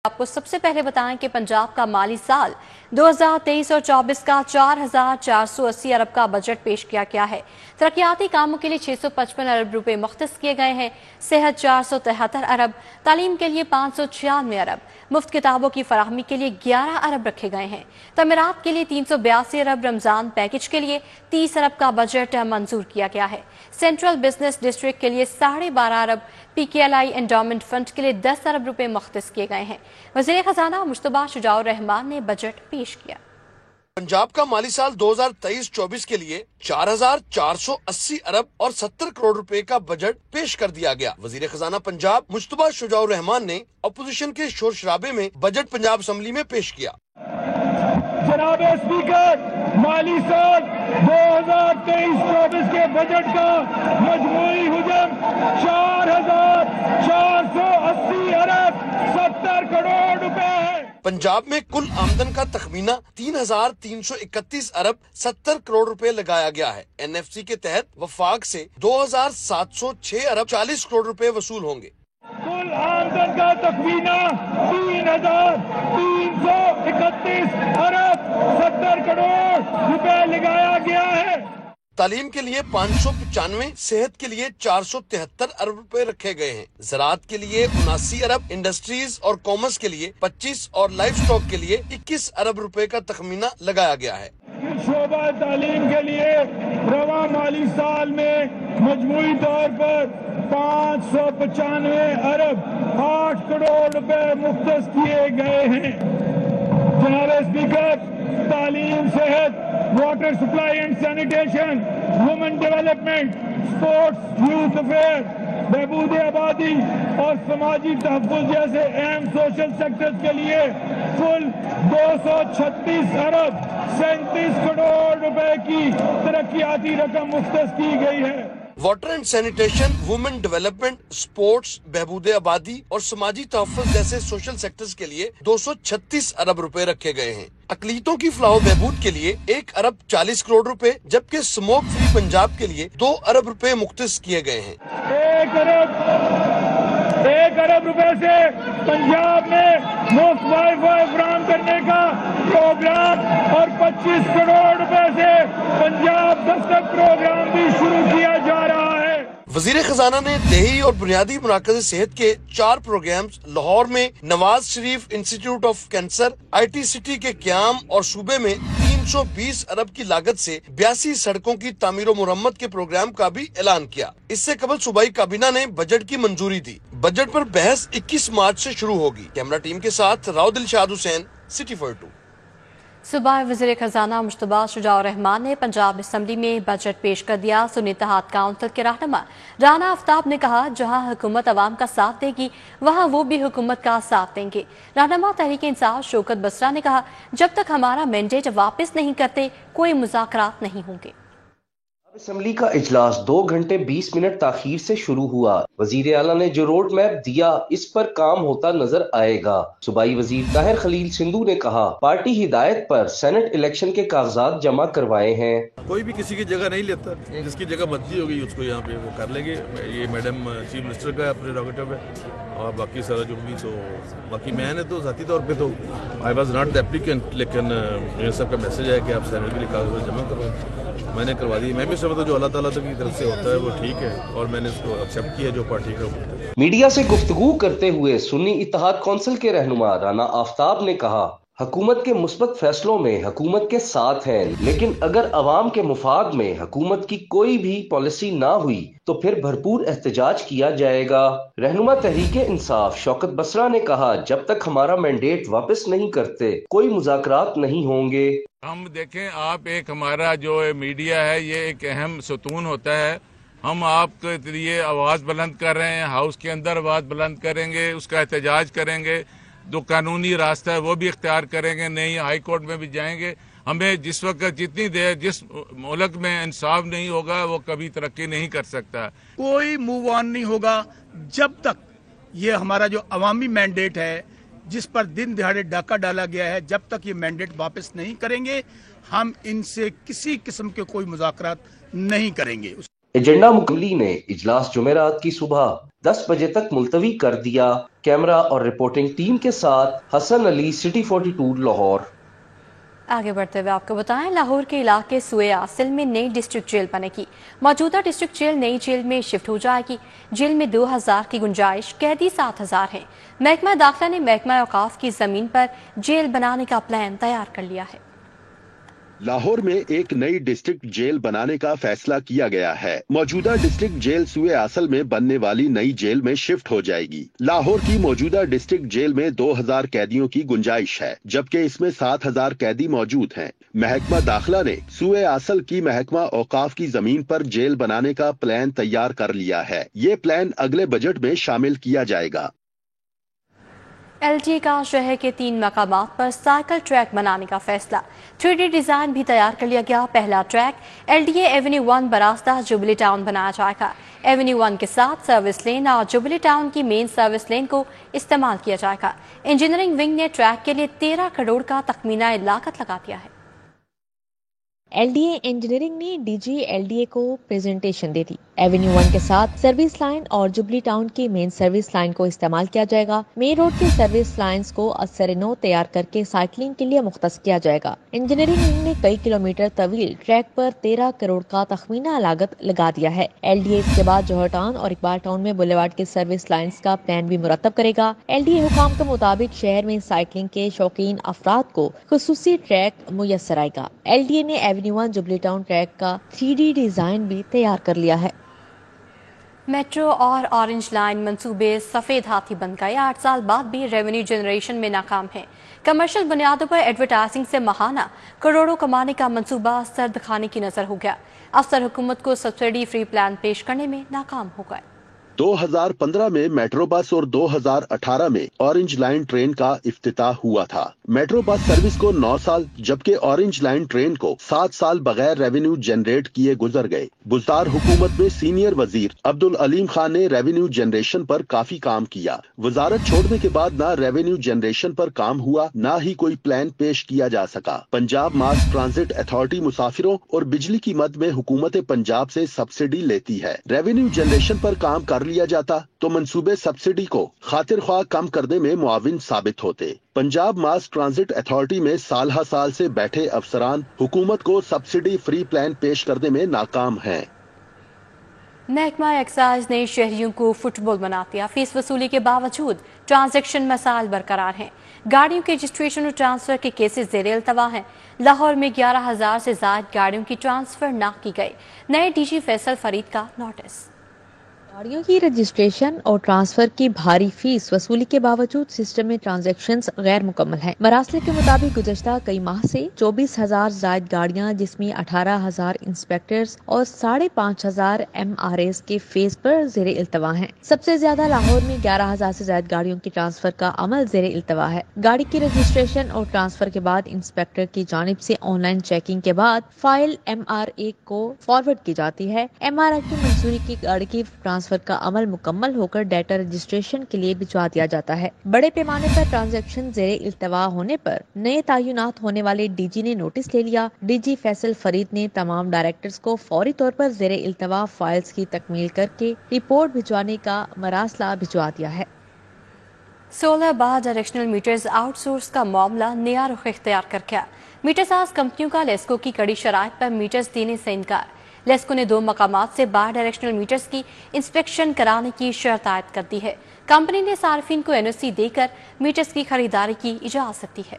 आपको सबसे पहले बताएं कि पंजाब का माली साल 2023 और 24 का 4,480 अरब का बजट पेश किया गया है। तरक्याती कामों के लिए 655 अरब रुपए मुख्तस किए गए हैं। सेहत 473 अरब, तालीम के लिए 596 अरब, मुफ्त किताबों की फराहमी के लिए 11 अरब रखे गए हैं। तमीरात के लिए 382 अरब, रमजान पैकेज के लिए 30 अरब का बजट मंजूर किया गया है। सेंट्रल बिजनेस डिस्ट्रिक्ट के लिए 12.5 अरब, PKLI एंडोमेंट फंड के लिए 10 अरब रुपए मुख्तस किए गए हैं। वज़ीर खजाना मुश्तबा शुजाउर रहमान ने बजट पेश किया। पंजाब का माली साल 2023-24 के लिए 4,480 अरब और 70 करोड़ रुपए का बजट पेश कर दिया गया। वजीर खजाना पंजाब मुश्तबा शुजाउर रहमान ने अपोजिशन के शोर शराबे में बजट पंजाब असेंबली में पेश किया। जनाब स्पीकर, माली साल 2023-24 के बजट का मजमूई हुजम 4,480 अरब 70 करोड़ रुपए है। पंजाब में कुल आमदन का तखमीना 3,331 अरब 70 करोड़ रुपए लगाया गया है। NFC के तहत वफाक से 2,706 अरब 40 करोड़ रुपए वसूल होंगे। कुल आमदन का तखमीना 3,331 अरब 70 करोड़ रुपए लगाया गया है। तालीम के लिए 595, सेहत के लिए 473 अरब रुपए रखे गए हैं। ज़राअत के लिए 79 अरब, इंडस्ट्रीज और कॉमर्स के लिए 25 और लाइफ स्टॉक के लिए 21 अरब रुपए का तखमीना लगाया गया है। शोबा तालीम के लिए रवा माली साल में मजमूई तौर पर 595 अरब 8 करोड़ रुपए मुख्तस किए गए हैं। जनाब स्पीकर, तालीम, सेहत, water supply and sanitation, women development, sports, youth affair, बहबूद आबादी और समाजी तहफ़्फ़ुज़ जैसे अहम सोशल सेक्टर्स के लिए कुल 236 अरब 37 करोड़ रुपए की तरक्याती रकम मुख्तस की गई है। Water and sanitation, women development, sports, बहबूद आबादी और समाजी तहफ़्फ़ुज़ जैसे सोशल सेक्टर्स के लिए 236 अरब रुपए रखे गए हैं। अकलीतों की फलाह बहबूद के लिए 1 अरब 40 करोड़ रुपए, जबकि स्मोक फ्री पंजाब के लिए 2 अरब रुपए मुख्तस किए गए हैं। 1 अरब रुपए से पंजाब में मुफ्त वाईफाई फराहम करने का प्रोग्राम और 25 करोड़ रुपए से पंजाब दस्तक प्रोग्राम भी शुरू किया जा रहा है। वजीर खजाना ने देही और बुनियादी मराकज़ सेहत के 4 प्रोग्राम्स लाहौर में Nawaz Sharif institute of cancer, IT city के क्याम और सूबे में 320 अरब की लागत से 82 सड़कों की तामीर और मुरम्मत के प्रोग्राम का भी ऐलान किया। इससे कबल सूबाई काबीना ने बजट की मंजूरी दी। बजट पर बहस 21 मार्च से शुरू होगी। कैमरा टीम के साथ राव दिलशाद हुसैन, सिटी 42। सुबह वज़ीर खजाना मुश्तबा शुजाउर रहमान ने पंजाब असेंबली में बजट पेश कर दिया। सुन्नी इत्तेहाद काउंसिल के रहनुमा राना आफ्ताब ने कहा, जहां हुकूमत अवाम का साथ देगी वहां वो भी हुकूमत का साथ देंगे। रहनुमा तहरीक इंसाफ शौकत बसरा ने कहा, जब तक हमारा मैंडेट वापस नहीं करते कोई मुज़ाकरात नहीं होंगे। असेंबली का इजलास 2 घंटे 20 मिनट ताखीर से शुरू हुआ। वजीर आला ने जो रोड मैप दिया इस पर काम होता नजर आएगा। सूबाई वजीर ताहिर खलील सिंधु ने कहा, पार्टी हिदायत पर सेनेट इलेक्शन के कागजात जमा करवाए हैं। कोई भी किसी की जगह नहीं लेता, जिसकी जगह बदली होगी उसको यहाँ पे वो कर लेंगे। ये मैडम चीफ मिनिस्टर का प्रेरोगेटिव है और बाकी सारा जो भी, तो बाकी मैंने तो ज़ाती तौर पे तो I was not the applicant, लेकिन मेरे सब का मैसेज है कि आप सेनेट के लिए कागजात जमा करवाएं, मैंने करवा दी। मैं भी समझता जो अल्लाह ताला की तरफ से होता है वो ठीक है और मैंने इसको एक्सेप्ट किया जो पार्टी का होता है। मीडिया से गुफ्तगू करते हुए सुन्नी इत्तेहाद काउंसिल के रहनुमा राना आफ्ताब ने कहा, हुकूमत के मुस्बत फैसलों में हुकूमत के साथ है, लेकिन अगर अवाम के मुफाद में हुकूमत की कोई भी पॉलिसी ना हुई तो फिर भरपूर एहतजाज किया जाएगा। रहनुमा तहरीक इंसाफ शौकत बसरा ने कहा, जब तक हमारा मैंडेट वापस नहीं करते कोई मुज़ाकरात नहीं होंगे। हम देखें, आप एक हमारा जो मीडिया है ये एक अहम सतून होता है। हम आपके लिए आवाज़ बुलंद कर रहे हैं, हाउस के अंदर आवाज़ बुलंद करेंगे, उसका एहतजाज करेंगे, जो कानूनी रास्ता है वो भी इख्तियार करेंगे, नहीं हाई कोर्ट में भी जाएंगे। हमें जिस वक्त जितनी देर जिस मुल्क में इंसाफ नहीं होगा वो कभी तरक्की नहीं कर सकता। कोई मूव ऑन नहीं होगा जब तक ये हमारा जो अवामी मैंडेट है जिस पर दिन दिहाड़े डाका डाला गया है, जब तक ये मैंडेट वापस नहीं करेंगे हम इनसे किसी किस्म के कोई मुज़ाकरात नहीं करेंगे। एजेंडा मुकम्मली ने इजलास जुमेरात की सुबह 10 بجے تک ملتوی کر دیا۔ کیمرہ اور رپورٹنگ ٹیم کے ساتھ حسن علی، سٹی 42 لاہور۔ آگے بڑھتے ہوئے آپ کو بتائیں، لاہور کے علاقے سوئے آصل میں نئی ڈسٹرکٹ جیل بنے گی۔ موجودہ ڈسٹرکٹ جیل نئی جیل میں شفٹ ہو جائے گی۔ جیل میں 2000 کی گنجائش، قیدی 7000 ہیں۔ محکمہ داخلہ نے محکمہ اوقاف کی زمین پر جیل بنانے کا پلان تیار کر لیا ہے۔ لاہور میں ایک نئی ڈسٹرکٹ جیل بنانے کا فیصلہ کیا گیا ہے۔ موجودہ ڈسٹرکٹ جیل سوئے اصل میں بننے والی نئی جیل میں شفٹ ہو جائے گی۔ لاہور کی موجودہ ڈسٹرکٹ جیل میں 2000 قیدیوں کی گنجائش ہے، جبکہ اس میں 7000 قیدی موجود ہیں۔ محکمہ داخلہ نے سوئے اصل کی محکمہ اوقاف کی زمین پر جیل بنانے کا پلان تیار کر لیا ہے۔ یہ پلان اگلے بجٹ میں شامل کیا جائے گا۔ ایل ڈی اے کا شہر کے 3 مقامات پر سائیکل ٹریک بنانے کا فیصلہ۔ 3D ڈیزائن بھی تیار کر لیا گیا۔ پہلا track L D A avenue 1 براستہ جوبلی ٹاؤن بنایا جائے گا۔ ایونیو 1 کے ساتھ سروس لین اور جوبلی ٹاؤن کی مین سروس لین کو استعمال کیا جائے گا۔ انجینئرنگ ونگ نے ٹریک کے لیے 13 کروڑ کا تخمینہ لاگت لگا دیا ہے۔ ایل ڈی اے انجینئرنگ نے D G L D A کو پریزنٹیشن دے دی۔ ایونیو 1 کے ساتھ سروس لائن اور جوبلی ٹاؤن کی مین سروس لائن کو استعمال کیا جائے گا۔ مین روڈ کے سروس لائنز کو اثر نو تیار کر کے سائیکلنگ کے لیے مختص کیا جائے گا۔ انجینئرنگ ونگ نے کئی کلومیٹر طویل ٹریک پر 13 کروڑ کا تخمینہ لاگت لگا دیا ہے۔ ایل ڈی اے اس کے بعد جوہر ٹاؤن اور اقبال ٹاؤن میں بولیوارڈ کے سروس لائنز کا پلان بھی مرتب کرے گا۔ ایل ڈی اے حکام کے مطابق شہر میں سائیکلنگ کے شوقین افراد کو خصوصی ٹریک میسر آئے گا۔ ایل ڈی اے نے ایونیو 1 جوبلی ٹاؤن ٹریک کا 3D ڈیزائن بھی تیار کر لیا ہے۔ میٹرو اور اورنج لائن منصوبے سفید ہاتھی بن گئے۔ 8 سال بعد بھی ریونیو جنریشن میں ناکام ہے۔ کمرشل بنیادوں پر ایڈورٹائزنگ سے ماہانہ کروڑوں کمانے کا منصوبہ سرد کھانے کی نظر ہو گیا۔ افسر حکومت کو سبسڈی فری پلان پیش کرنے میں ناکام ہو گئے۔ 2015 میں میٹرو بس اور 2018 میں اورنج لائن ٹرین کا افتتاح ہوا تھا۔ میٹرو بس سروس کو 9 سال جبکہ اورنج لائن ٹرین کو 7 سال بغیر ریونیو جنریٹ کیے گزر گئے۔ بزدار حکومت میں سینئر وزیر عبدالعلیم خان نے ریونیو جنریشن پر کافی کام کیا۔ وزارت چھوڑنے کے بعد نہ ریونیو جنریشن پر کام ہوا، نہ ہی کوئی پلان پیش کیا جا سکا۔ پنجاب ماس ٹرانزٹ اتھارٹی مسافروں اور بجلی کی مد میں حکومت پنجاب سے سبسڈی لیتی ہے۔ ریونیو جنریشن پر کام کر لیا جاتا تو منصوبے سبسڈی کو خاطر خواہ کم کرنے میں معاون ثابت ہوتے۔ پنجاب ماس ٹرانزٹ اتھارٹی میں سال ہر سال سے بیٹھے افسران حکومت کو سبسڈی فری پلان پیش کرنے میں ناکام ہیں۔ محکمہ ایکسائز نے شہریوں کو فٹ بال بنا دیا۔ فیس وصولی کے باوجود ٹرانزیکشن مسائل برقرار ہیں۔ گاڑیوں کے رجسٹریشن اور ٹرانسفر کے کیسز زیر التوا ہیں۔ لاہور میں 11,000 سے زائد گاڑیوں کی ٹرانسفر نہ کی گئی۔ نئے ڈی جی فیصل فرید کا نوٹس۔ گاڑیوں کی رجسٹریشن اور ٹرانسفر کی بھاری فیس وصولی کے باوجود سسٹم میں ٹرانزیکشنز غیر مکمل ہیں۔ مراسل کے مطابق گزشتہ کئی ماہ سے 24,000 زائد گاڑیاں جس میں 18,000 انسپیکٹرز اور 5,500 MRAs کے فیس پر زیر التوا ہیں۔ سب سے زیادہ لاہور میں 11,000 سے زائد گاڑیوں کی ٹرانسفر کا عمل زیر التوا ہے۔ گاڑی کی رجسٹریشن اور ٹرانسفر کے بعد انسپیکٹر کی جانب سے آن لائن چیکنگ کے بعد فائل MRA کو فارورڈ کی جاتی ہے۔ MRA کی منظوری کی گاڑی کی ٹرانسفر کا عمل مکمل ہو کر ڈیٹا رجسٹریشن کے لیے بھجوا دیا جاتا ہے۔ بڑے پیمانے پر ٹرانزیکشن زیر التوا ہونے پر نئے تعینات ہونے والے ڈی جی نے نوٹس لے لیا۔ ڈی جی فیصل فرید نے تمام ڈائریکٹرز کو فوری طور پر زیر التوا فائلز کی تکمیل کر کے رپورٹ بھجوانے کا مراسلہ بھجوا دیا ہے۔ 16 بار ڈائریکشنل میٹرز آؤٹ سورس کا معاملہ نیا رخ اختیار کر گیا۔ میٹر ساز کمپنیوں کا لیسکو کی کڑی شرائط پر میٹرز دینے سے انکار۔ لیسکو نے 2 مقامات سے بار ڈائریکشنل میٹرز کی انسپیکشن کرانے کی شرط عائد کر دی ہے۔ کمپنی نے صارفین کو NOC دے کر میٹرز کی خریداری کی اجازت دی ہے۔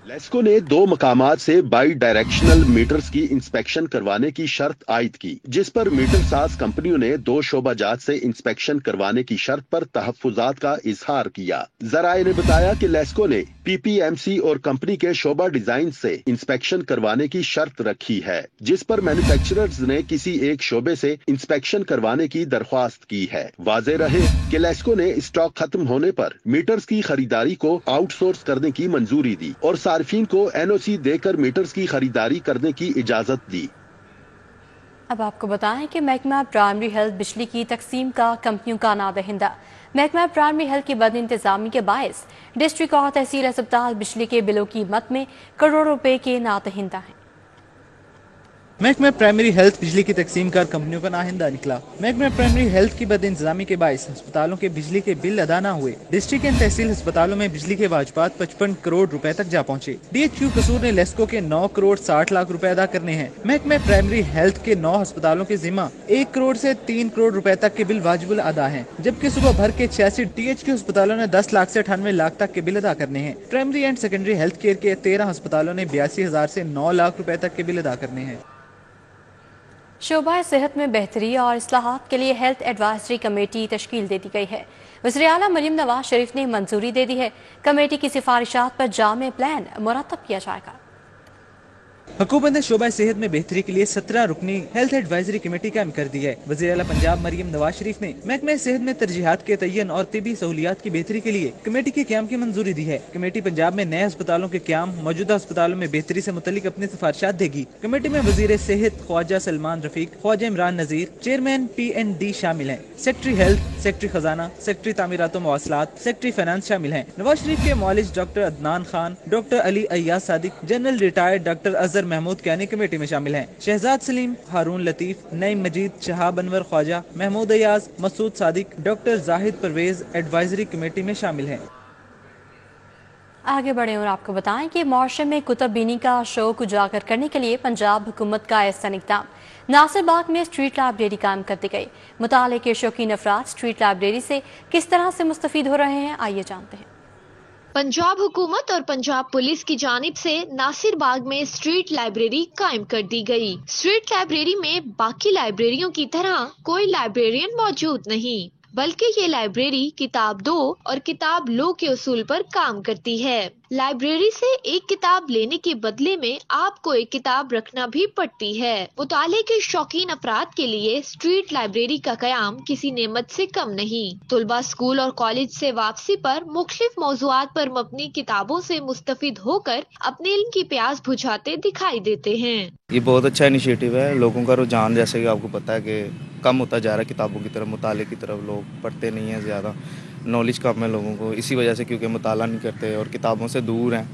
لیسکو نے 2 مقامات سے بائی ڈائریکشنل میٹرز کی انسپیکشن کروانے کی شرط عائد کی، جس پر میٹر ساز کمپنیوں نے 2 شعبہ جات سے انسپیکشن کروانے کی شرط پر تحفظات کا اظہار کیا۔ ذرائع نے بتایا کہ لیسکو نے PPMC اور کمپنی کے شعبہ ڈیزائن سے انسپیکشن کروانے کی شرط رکھی ہے، جس پر مینوفیکچررز نے کسی ایک شعبے سے انسپیکشن کروانے کی درخواست کی ہے۔ واضح رہے کہ لیسکو نے اسٹاک ختم ہونے پر میٹرز کی خریداری کو آؤٹ سورس کرنے کی منظوری دی اور صارفین کو NOC دے کر میٹرز کی خریداری کرنے کی اجازت دی۔ اب آپ کو بتائیں کہ محکمہ پرائمری ہیلتھ بجلی کی تقسیم کا کمپنیوں کا نادہندہ۔ محکمہ پرائمری ہیلتھ کی بد انتظامی کے باعث ڈسٹرکٹ اور تحصیل اسپتال بجلی کے بلوں کی مد میں کروڑوں روپے کے نادہندہ ہیں۔ महकमा प्राइमरी हेल्थ बिजली की तकसीम कर कंपनियों का नाहिंदा निकला। महकमा प्राइमरी हेल्थ की बद इंतजामी के बायस अस्पतालों के बिजली के बिल अदा न हुए। डिस्ट्रिक्ट एंड तहसील अस्पतालों में बिजली के वाजबात 55 करोड़ रुपए तक जा पहुँचे। DHQ कसूर ने लेस्को के 9 करोड़ 60 लाख रुपए अदा करने हैं। महकमा प्राइमरी हेल्थ के 9 अस्पतालों के जिम्मा 1 करोड़ से 3 करोड़ रुपए तक के बिल वाजिबुल अदा हैं, जबकि सुबह भर के 86 DHQ अस्पतालों ने 10 लाख से 98 लाख तक के बिल अदा करने हैं। Primary and secondary health care के 13 अस्पतालों ने 82,000 से 9 लाख रुपए तक के बिल अदा करने हैं। शोबा सेहत में बेहतरी और इस्लाहात के लिए हेल्थ एडवाइजरी कमेटी तश्कील दे दी गई है। वज़ीर आला मरियम नवाज शरीफ ने मंजूरी दे दी है। कमेटी की सिफारिशात पर जामे प्लान मुरतब किया जाएगा। हुकूमत ने शोबा सेहत में बेहतरी के लिए 17 रुकनी हेल्थ एडवाइजरी कमेटी कायम कर दी है। वज़ीर आला पंजाब मरियम नवाज शरीफ ने महकमा सेहत में तरजीहात के तयन और तिबी सहूलियात की बेहतरी के लिए कमेटी के क़याम की मंजूरी दी है। कमेटी पंजाब में नए अस्पतालों के क़याम, मौजूदा अस्पतालों में बेहतरी से मुतल्लिक अपनी सिफारिशात देगी। कमेटी में वज़ीर सेहत ख्वाजा सलमान रफीक, ख्वाजा इमरान नज़ीर, चेयरमैन PND शामिल हैं। सेक्रेटरी हेल्थ, सेक्रेटरी खजाना, सेक्रेटरी तामीरात व मवासलात, सेक्रेटरी फाइनेंस शामिल हैं। नवाज शरीफ के मौलिज doctor Adnan Khan, doctor Ali Ayyaz Sadiq, general retired doctor Azhar Mahmood कैनी कमेटी में शामिल हैं। Shahzad Saleem, Haroon Latif, Naeem Majeed, Shahab Anwar Khwaja, Mahmood Ayaz, Masood Sadiq, doctor Zahid Parvez advisory committee में शामिल हैं। आगे बढ़े और आपको बताएं कि मौसम में कुतुब बीनी का शौक उजागर करने के लिए पंजाब हुकूमत का एहसान इक़दाम। नासिर बाग में स्ट्रीट लाइब्रेरी कायम कर दी गई। मुताले के शौकीन अफराद स्ट्रीट लाइब्रेरी से किस तरह से मुस्तफीद हो रहे हैं, आइए जानते हैं। पंजाब हुकूमत और पंजाब पुलिस की जानिब से नासिर बाग में स्ट्रीट लाइब्रेरी कायम कर दी गई। स्ट्रीट लाइब्रेरी में बाकी लाइब्रेरियों की तरह कोई लाइब्रेरियन मौजूद नहीं, बल्कि ये लाइब्रेरी किताब दो और किताब लो के उसूल पर काम करती है। लाइब्रेरी से एक किताब लेने के बदले में आपको एक किताब रखना भी पड़ती है। मुताले के शौकीन अफराद के लिए स्ट्रीट लाइब्रेरी का कयाम किसी नेमत से कम नहीं। तुलबा स्कूल और कॉलेज से वापसी पर मुख्तलिफ मौज़ूआत पर मबनी किताबों से मुस्तफिद होकर अपने इल्म की प्यास बुझाते दिखाई देते हैं। ये बहुत अच्छा इनिशिएटिव है। लोगों का रुझान जैसे कि आपको पता है कि कम होता जा रहा है किताबों की तरफ, मुताले की तरफ लोग पढ़ते नहीं हैं, ज़्यादा नॉलेज कम है लोगों को, इसी वजह से क्योंकि मुताला नहीं करते और किताबों से दूर हैं।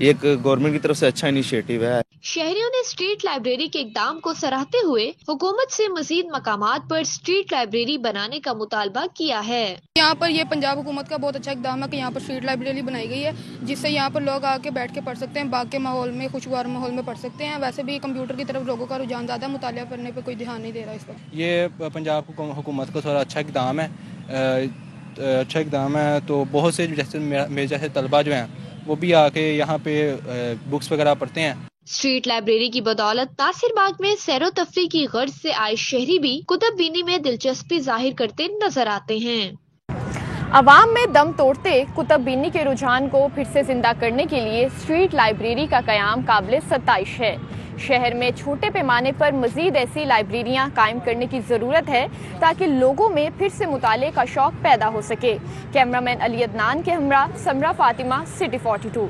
ये एक गवर्नमेंट की तरफ से अच्छा इनिशिएटिव है। शहरियों ने स्ट्रीट लाइब्रेरी के इक़दाम को सराहते हुए हुकूमत से मजीद मकामात पर स्ट्रीट लाइब्रेरी बनाने का मुतालबा किया है। यहाँ पर ये पंजाब हुकूमत का बहुत अच्छा इक़दाम है कि यहाँ पर स्ट्रीट लाइब्रेरी बनाई गई है, जिससे यहाँ पर लोग आके बैठ के पढ़ सकते हैं, बाग के माहौल में, खुशगवार माहौल में पढ़ सकते हैं। वैसे भी कंप्यूटर की तरफ लोगों का रुझान ज़्यादा, मुतालिया करने पर कोई ध्यान नहीं दे रहा इस वक्त। ये पंजाब हुकूमत का थोड़ा अच्छा इक़दाम है, तो बहुत से जैसे मेरे जैसे तलबा जो हैं वो भी आके यहाँ पे बुक्स वगैरह पढ़ते हैं। स्ट्रीट लाइब्रेरी की बदौलत नासिर बाग में सैरो तफरी की गर्ज से आए शहरी भी कुतुब बीनी में दिलचस्पी जाहिर करते नजर आते हैं। अवाम में दम तोड़ते कुतुब बीनी के रुझान को फिर से जिंदा करने के लिए स्ट्रीट लाइब्रेरी का कयाम काबिल सत्ताइश है। शहर में छोटे पैमाने पर मजीद ऐसी लाइब्रेरियां कायम करने की ज़रूरत है ताकि लोगों में फिर से मुताले का शौक पैदा हो सके। कैमरामैन अली अदनान के हमरा समरा फातिमा, सिटी 42।